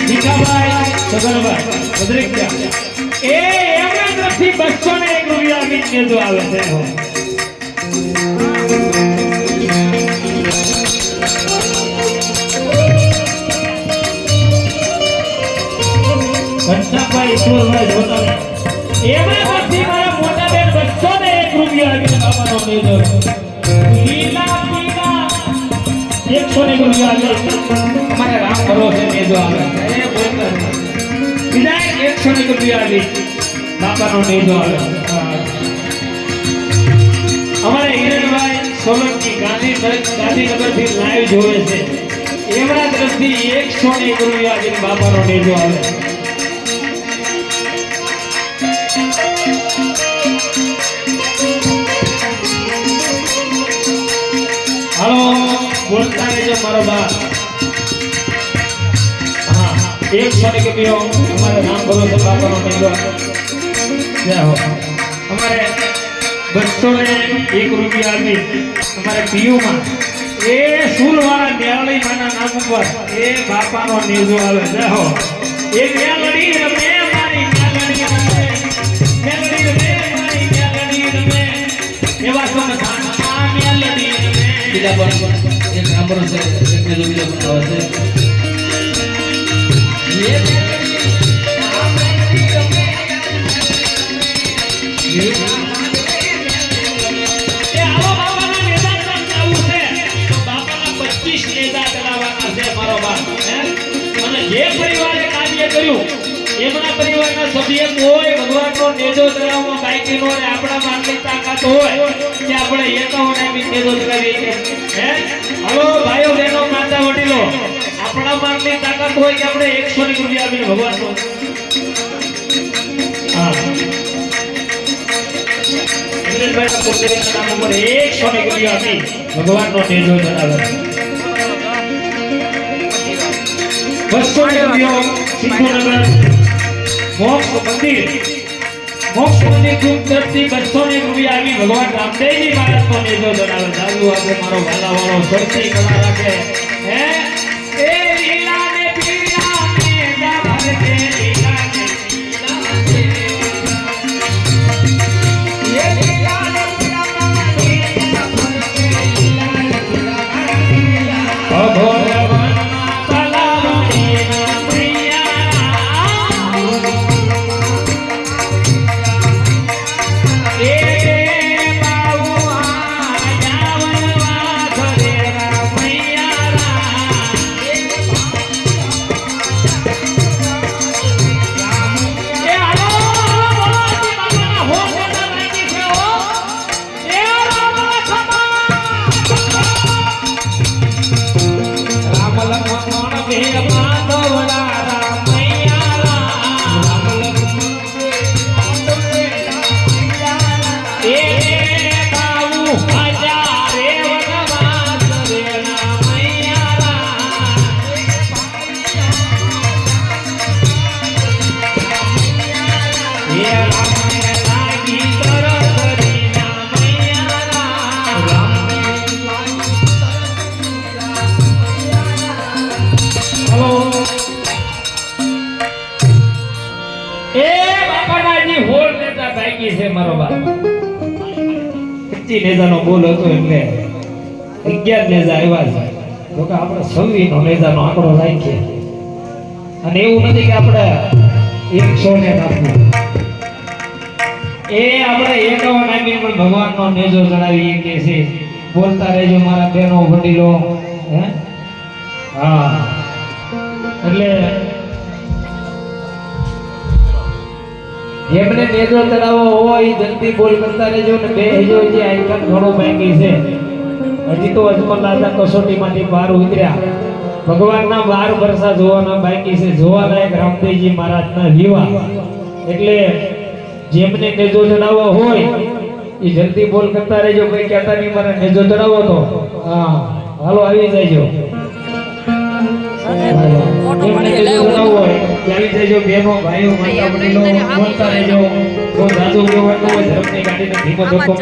ભીખાભાઈ સગનભાઈ ભદ્રિકિયા એ એમના તરફથી 201 રૂપિયા આપીને જો આવે છે ઘનશ્યામભાઈ ઈશ્વરભાઈ જોતા એમના તરફથી મારા મોટા બેન 201 રૂપિયા આપીને બાપાનો નિર્ણય લીલા પીલા 101 રૂપિયા આપીને અમારે રામ ભરોસે મેજો આવે એ બોલતા બીજા 101 રૂપિયા આપી બાપાનો મેજો આવે અમારે હિરણભાઈ સોલંકી ગાંધીનગરથી લાઈવ જોવે છે એમના તરફથી 101 રૂપિયા આપીને બાપાનો મેજો આવે હાલો બોલતા રહેજો મારો બા હા 101 રૂપિયા અમારે નામ ભરોસે બાપાનો મેજો જય હો અમારે 201 રૂપિયા આપી અમારે પીયુમાં એ સુરવાળા મેળડી માના નામ ઉપર એ બાપાનો મેજો આવે જય હો એ મેળડી રમે મારી મેળડી રમે મેળડી રમે મારી મેળડી રમે એવા સોમ સાના મેળડી રમે બીજા પણ એક નામ ભરોસે 1 રૂપિયા આવે છે ये એમના પરિવારના સભ્ય કોઈ ભગવાનનો નેજો ચડાવવામાં બાકી નો રે આપણા માનની તાકાત હોય કે આપણે એકાવન આપી નેજો ચડાવીએ હે હલો ભાઈઓ બહેનો માતા વડીલો આપણા માનની તાકાત હોય કે આપણે 101 રૂપિયા આપીને ભગવાનનો હા ઇન્દ્રભાઈના પુત્રના નામ ઉપર 101 રૂપિયા આપી ભગવાનનો નેજો ચડાવે 200 રૂપિયા સિંધુનગર મોક્ષ મંદિર ગ્રુપ તરફથી 201 રૂપિયા આવી ભગવાન રામદેવજી મહારાજનો નેજો જણાવે ચાલુ આજે મારો વાલા વાળો સરથી કલા રાખે હે એ લીલા ને પીળા ને જાભર કે લીલા ને પીળા એ લીલા ને પીળા ને જાભર કે લીલા ને પીળા ભગવાન મારો બાપ 25 નેજાનો બોલ હતો એટલે 11 નેજા આવ્યા છે તો કે આપણે 26 નો નેજાનો આંકડો રાખીએ અને એવું નથી કે આપણે 100 ને આપવું એ આપણે 51 આપીને પણ ભગવાનનો નેજો ચડાવીએ કે છે બોલતા રહેજો મારા બહેનો વડીલો હે હા એટલે એમને નેજો ચડાવો હોય જલ્દી બોલ કરતા રહેજો ને બેહજો જે આઈકન ઘણો બાકી છે હજી તો અજમલ દાદા કસોટીમાંથી બહાર ઉતર્યા ભગવાનના 12 વર્ષા જોવાના બાકી છે જોવાલાયક રામદેવજી મહારાજના લીવા એટલે જેમને નેજો ચડાવો હોય એ જલ્દી બોલ કરતા રહેજો ભાઈ કહેતા નહીં મારે નેજો ચડાવો તો હા હાલો આવી જજો આવી જજો બેનો ભાઈઓ માતા બહેનો બોલતા રહેજો તો જાજુ કહેવાનું હોય ધર્મની ગાડીને ધીમો ધક્કો